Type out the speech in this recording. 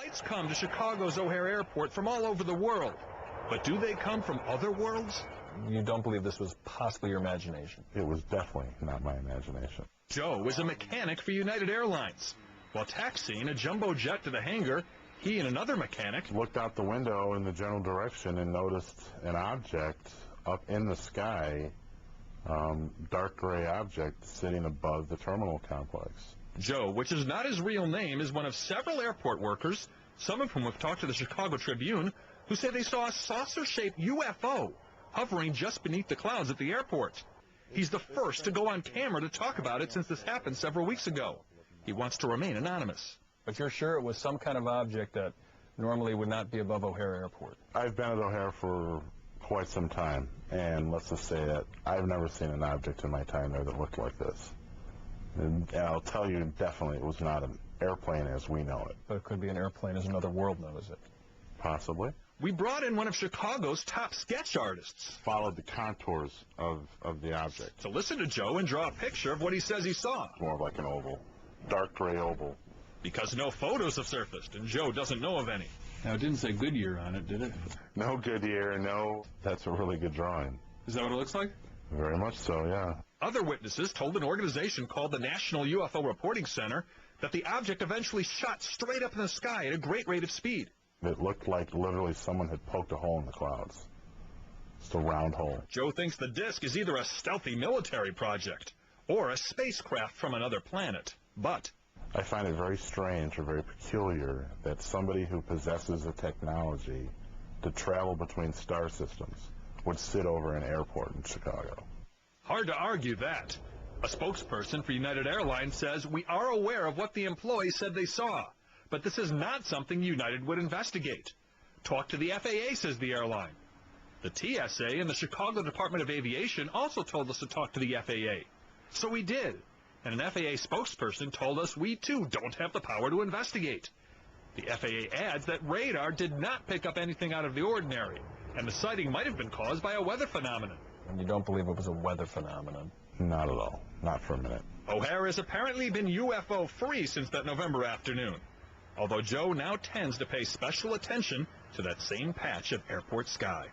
Flights come to Chicago's O'Hare Airport from all over the world. But do they come from other worlds? You don't believe this was possibly your imagination? It was definitely not my imagination. Joe is a mechanic for United Airlines. While taxiing a jumbo jet to the hangar, he and another mechanic Looked out the window in the general direction and noticed an object up in the sky, dark gray object sitting above the terminal complex. Joe, which is not his real name, is one of several airport workers, some of whom have talked to the Chicago Tribune, who say they saw a saucer-shaped UFO hovering just beneath the clouds at the airport. He's the first to go on camera to talk about it since this happened several weeks ago. He wants to remain anonymous. But you're sure it was some kind of object that normally would not be above O'Hare Airport? I've been at O'Hare for quite some time, and let's just say that I've never seen an object in my time there that looked like this. And I'll tell you, definitely, it was not an airplane as we know it. But it could be an airplane as another world knows it. Possibly. We brought in one of Chicago's top sketch artists. Followed the contours of the object. To listen to Joe and draw a picture of what he says he saw. More like an oval. Dark gray oval. Because no photos have surfaced, and Joe doesn't know of any. Now, it didn't say Goodyear on it, did it? No Goodyear, no. That's a really good drawing. Is that what it looks like? Very much so, yeah. Other witnesses told an organization called the National UFO Reporting Center that the object eventually shot straight up in the sky at a great rate of speed. It looked like literally someone had poked a hole in the clouds. Just a round hole. Joe thinks the disc is either a stealthy military project or a spacecraft from another planet. But I find it very strange or very peculiar that somebody who possesses the technology to travel between star systems would sit over an airport in Chicago. hard to argue that. A spokesperson for United Airlines says, "We are aware of what the employees said they saw, but this is not something United would investigate. Talk to the FAA," says the airline. The TSA and the Chicago Department of Aviation also told us to talk to the FAA. So we did, and an FAA spokesperson told us we too don't have the power to investigate. The FAA adds that radar did not pick up anything out of the ordinary, and the sighting might have been caused by a weather phenomenon. And you don't believe it was a weather phenomenon? Not at all. Not for a minute. O'Hare has apparently been UFO-free since that November afternoon, although Joe now tends to pay special attention to that same patch of airport sky.